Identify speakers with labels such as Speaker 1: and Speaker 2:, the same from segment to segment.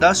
Speaker 1: 10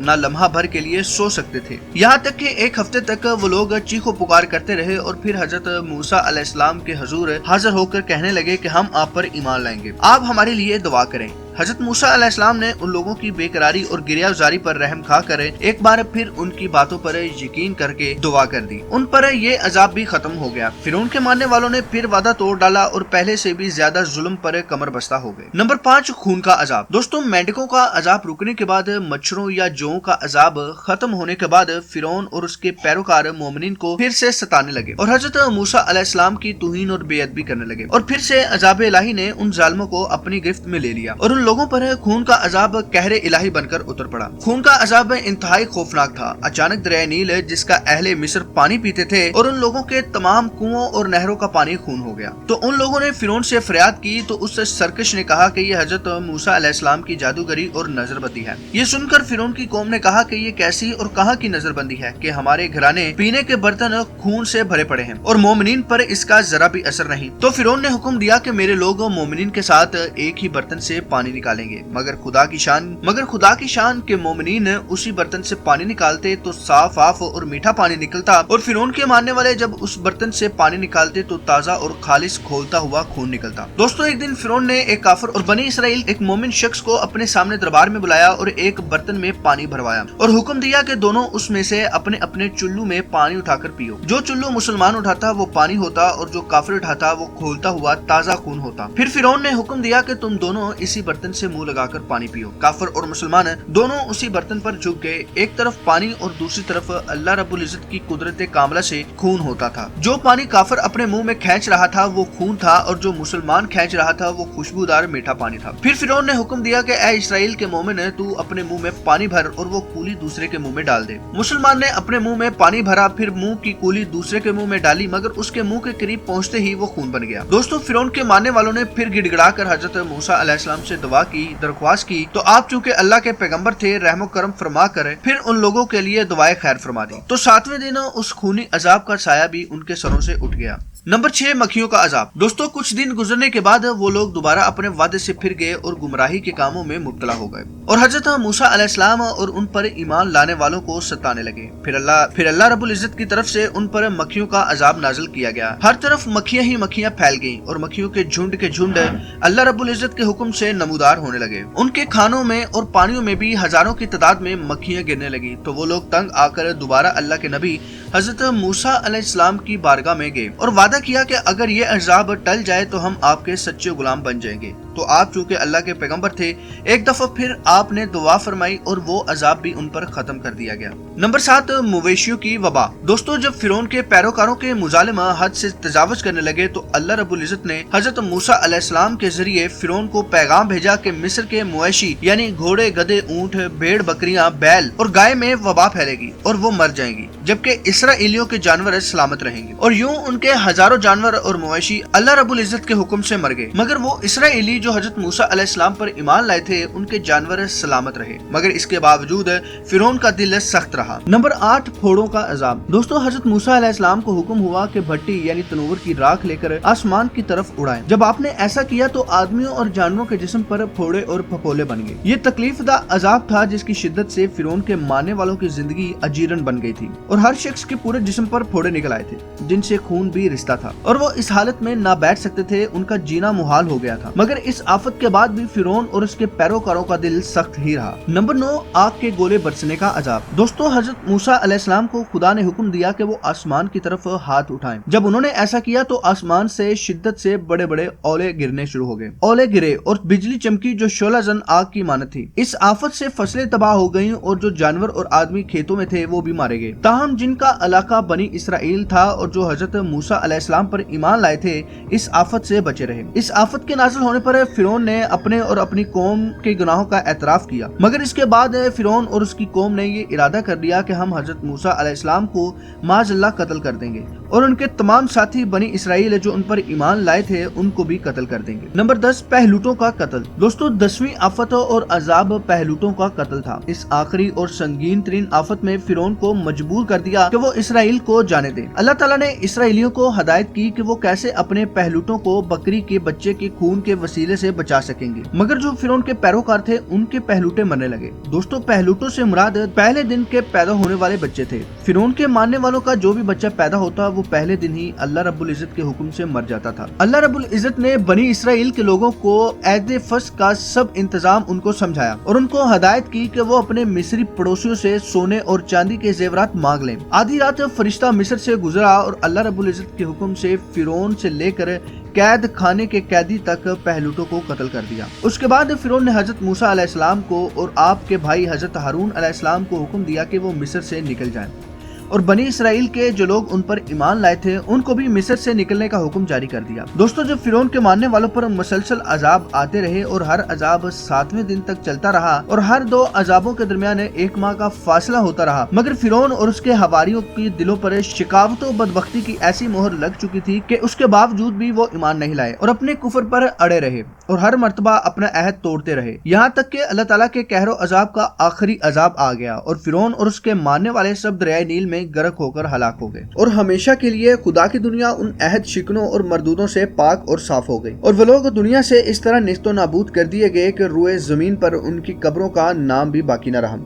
Speaker 1: نہ لمحہ بھر کے لیے سو سکتے تھے. یہاں تک کہ ایک ہفتے تک وہ لوگ چیخو پکار کرتے رہے اور پھر حضرت موسیٰ علیہ السلام کے حضور حاضر ہو کر کہنے لگے کہ ہم آپ پر ایمان لائیں گے, آپ ہمارے لیے دعا کریں. حضرت موسیٰ علیہ السلام نے ان لوگوں کی بے قراری اور گریہ زاری پر رحم کھا کر ایک بار پھر ان کی باتوں پر یقین کر کے دعا کر دی. ان پر یہ عذاب بھی ختم ہو گیا. فرعون کے ماننے والوں نے پھر وعدہ توڑ ڈالا اور پہلے سے بھی زیادہ ظلم پر کمر بستہ ہو گئے. نمبر 5, خون کا عذاب. دوستوں, مینڈکوں کا عذاب رکنے کے بعد, مچھروں یا جوؤں کا عذاب ختم ہونے کے بعد فرعون اور اس کے پیروکار مومنین کو پھر سے ستانے لگے اور حضرت موسیٰ علیہ السلام کی توہین اور بے ادبی کرنے لگے, اور پھر سے عذاب الہی نے ان ظالموں کو اپنی گرفت میں لے لیا اور ان لوگوں پر خون کا عذاب قہر الہی بن کر اتر پڑا. خون کا عذاب انتہائی خوفناک تھا. اچانک دریائے نیل, جس کا اہل مصر پانی پیتے تھے, اور ان لوگوں کے تمام کنووں اور نہروں کا پانی خون ہو گیا. تو ان لوگوں نے فرعون سے فریاد کی تو اس سرکش نے کہا کہ یہ حضرت موسیٰ علیہ السلام کی جادوگری اور نظر بندی ہے. یہ سن کر فرعون کی قوم نے کہا کہ یہ کیسی اور کہاں کی نظر بندی ہے کہ ہمارے گھرانے پینے کے برتن خون سے بھرے پڑے ہیں اور مومنین پر اس کا ذرا بھی اثر نہیں. تو فرعون نے حکم دیا کہ میرے لوگ مومنین کے ساتھ ایک ہی برتن سے پانی نکالیں گے, مگر خدا کی شان کے مومنین اسی برتن سے پانی نکالتے تو صاف اور میٹھا پانی نکلتا, اور فرعون کے ماننے والے جب اس برتن سے پانی نکالتے تو تازہ اور خالص کھولتا ہوا خون نکلتا. دوستوں, ایک دن فرعون نے ایک کافر اور بنی اسرائیل ایک مومن شخص کو اپنے سامنے دربار میں بلایا اور ایک برتن میں پانی بھروایا اور حکم دیا کہ دونوں اس میں سے اپنے اپنے چلو میں پانی اٹھا کر پیو. جو چلو مسلمان اٹھاتا وہ پانی ہوتا اور جو کافر اٹھاتا وہ کھولتا ہوا تازہ خون ہوتا. پھر فرعون نے حکم دیا کہ تم دونوں اسی برتن سے منہ لگا کر پانی پیو. کافر اور مسلمان دونوں اسی برتن پر جھک گئے. ایک طرف پانی اور دوسری طرف اللہ رب العزت کی قدرت کاملہ سے خون ہوتا تھا. جو پانی کافر اپنے منہ میں کھینچ رہا تھا وہ خون تھا, اور جو مسلمان کھینچ رہا تھا وہ خوشبودار میٹھا پانی تھا. پھر فرعون نے حکم دیا کہ اے اسرائیل کے مومن, تو اپنے منہ میں پانی بھر اور وہ کولی دوسرے کے منہ میں ڈال دے. مسلمان نے اپنے منہ میں پانی بھرا, پھر منہ کی کولی دوسرے کے منہ میں ڈالی, مگر اس کے منہ کے قریب پہنچتے ہی وہ خون بن گیا. دوستوں, فرعون کے ماننے والوں نے پھر گڑ گڑا کر حضرت موسیٰ علیہ السلام سے دعا کی, درخواست کی, تو آپ چونکہ اللہ کے پیغمبر تھے, رحم و کرم فرما کر پھر ان لوگوں کے لیے دعائے خیر فرما دی. تو 7ویں دن اس خونی عذاب کا سایہ بھی ان کے سروں سے اٹھ گیا. نمبر 6, مکھیوں کا عذاب. دوستوں, کچھ دن گزرنے کے بعد وہ لوگ دوبارہ اپنے وعدے سے پھر گئے اور گمراہی کے کاموں میں مبتلا ہو گئے اور حضرت موسیٰ علیہ السلام اور ان پر ایمان لانے والوں کو ستانے لگے. پھر اللہ رب العزت کی طرف سے ان پر مکھیوں کا عذاب نازل کیا گیا. ہر طرف مکھیاں ہی مکھیاں پھیل گئیں اور مکھیوں کے جھنڈ اللہ رب العزت کے حکم سے نمودار ہونے لگے. ان کے کھانوں میں اور پانیوں میں بھی ہزاروں کی تعداد میں مکھیاں گرنے لگی. تو وہ لوگ تنگ آ کر دوبارہ اللہ کے نبی حضرت موسیٰ علیہ السلام کی بارگاہ میں گئے اور وعدہ کیا کہ اگر یہ عذاب ٹل جائے تو ہم آپ کے سچے غلام بن جائیں گے. تو آپ چونکہ اللہ کے پیغمبر تھے, ایک دفعہ پھر آپ نے دعا فرمائی اور وہ عذاب بھی ان پر ختم کر دیا گیا. نمبر 7, مویشیوں کی وبا. دوستوں, جب فرعون کے پیروکاروں کے مظالمہ حد سے تجاوز کرنے لگے تو اللہ رب العزت نے حضرت موسیٰ علیہ السلام کے ذریعے فرعون کو پیغام بھیجا کہ مصر کے مویشی یعنی گھوڑے, گدھے, اونٹ, بھیڑ, بکریاں, بیل اور گائے میں وبا پھیلے گی اور وہ مر جائیں گی, جبکہ اسرائیلیوں کے جانور سلامت رہیں گے. اور یوں ان کے ہزاروں جانور اور مویشی اللہ رب العزت کے حکم سے مر گئے, مگر وہ اسرائیلی جو حضرت موسیٰ علیہ السلام پر ایمان لائے تھے ان کے جانور سلامت رہے, مگر اس کے باوجود فرعون کا دل سخت رہا. نمبر 8, پھوڑوں کا عذاب. دوستوں, حضرت موسیٰ علیہ السلام کو حکم ہوا کہ بھٹی یعنی تنور کی راکھ لے کر آسمان کی طرف اڑائیں. جب آپ نے ایسا کیا تو آدمیوں اور جانوروں کے جسم پر پھوڑے اور پھپولے بن گئے. یہ تکلیف دہ عذاب تھا جس کی شدت سے فرعون کے ماننے والوں کی زندگی اجیرن بن گئی تھی اور ہر شخص کے پورے جسم پر پھوڑے نکل آئے تھے جن سے خون بھی رستا تھا اور وہ اس حالت میں نہ بیٹھ سکتے تھے. ان کا جینا محال ہو گیا تھا, مگر اس آفت کے بعد بھی فرعون اور اس کے پیروکاروں کا دل سخت ہی رہا. نمبر 9, آگ کے گولے برسنے کا عذاب. دوستوں, حضرت موسیٰ علیہ السلام کو خدا نے حکم دیا کہ وہ آسمان کی طرف ہاتھ اٹھائیں. جب انہوں نے ایسا کیا تو آسمان سے شدت سے بڑے بڑے اولے گرنے شروع ہو گئے. اولے گرے اور بجلی چمکی جو شعلہ زن آگ کی مانند تھی. اس آفت سے فصلیں تباہ ہو گئیں اور جو جانور اور آدمی کھیتوں میں تھے وہ بھی مارے گئے. تاہم جن کا علاقہ بنی اسرائیل تھا اور جو حضرت موسیٰ علیہ السلام پر ایمان لائے تھے اس آفت سے بچے رہے. اس آفت کے نازل ہونے پر فرعون نے اپنے اور اپنی قوم کے گناہوں کا اعتراف کیا, مگر اس کے بعد فرعون اور اس کی قوم نے یہ ارادہ کر لیا کہ ہم حضرت موسیٰ علیہ السلام کو معاذ اللہ قتل کر دیں گے اور ان کے تمام ساتھی بنی اسرائیل جو ان پر ایمان لائے تھے ان کو بھی قتل کر دیں گے. نمبر 10, پہلوٹوں کا قتل. دوستوں, 10ویں آفت اور عذاب پہلوٹوں کا قتل تھا. اس آخری اور سنگین ترین آفت میں فرعون کو مجبور کر دیا کہ وہ اسرائیل کو جانے دے. اللہ تعالیٰ نے اسرائیلیوں کو ہدایت کی کہ وہ کیسے اپنے پہلوٹوں کو بکری کے بچے کے خون کے وسیلے معاہدے سے بچا سکیں گے، مگر جو فرعون کے پیروکار تھے ان کے پہلوٹے مرنے لگے۔ دوستو پہلوٹوں سے مراد پہلے دن کے پیدا ہونے والے بچے تھے۔ فرعون کے ماننے والوں کا جو بھی بچہ پیدا ہوتا وہ پہلے دن ہی اللہ رب العزت کے حکم سے مر جاتا تھا۔ اللہ رب العزت نے بنی اسرائیل کے لوگوں کو عید فصح کا سب انتظام ان کو سمجھایا اور ان کو ہدایت کی کہ وہ اپنے مصری پڑوسیوں سے سونے اور چاندی کے زیورات مانگ لیں۔ آدھی رات فرشتہ مصر سے گزرا اور اللہ رب العزت کے حکم سے فرعون سے لے کر قید خانے کے قیدی تک پہلوٹوں کو قتل کر دیا۔ اس کے بعد فرعون نے حضرت موسیٰ علیہ السلام کو اور آپ کے بھائی حضرت ہارون علیہ السلام کو حکم دیا کہ وہ مصر سے نکل جائیں، اور بنی اسرائیل کے جو لوگ ان پر ایمان لائے تھے ان کو بھی مصر سے نکلنے کا حکم جاری کر دیا۔ دوستو جب فرعون کے ماننے والوں پر مسلسل عذاب آتے رہے اور ہر عذاب 7ویں دن تک چلتا رہا اور ہر 2 عذابوں کے درمیان 1 ماہ کا فاصلہ ہوتا رہا، مگر فرعون اور اس کے حواریوں کی دلوں پر شقاوت و بدبختی کی ایسی مہر لگ چکی تھی کہ اس کے باوجود بھی وہ ایمان نہیں لائے اور اپنے کفر پر اڑے رہے اور ہر مرتبہ اپنا عہد توڑتے رہے، یہاں تک کہ اللہ تعالیٰ کے قہر و عذاب کا آخری عذاب آ گیا اور فرعون اور اس کے ماننے والے سب دریائے نیل میں غرق ہو کر ہلاک ہو گئے اور ہمیشہ کے لیے خدا کی دنیا ان عہد شکنوں اور مردودوں سے پاک اور صاف ہو گئی، اور وہ لوگ دنیا سے اس طرح نیست و نابود کر دیے گئے کہ روئے زمین پر ان کی قبروں کا نام بھی باقی نہ رہا۔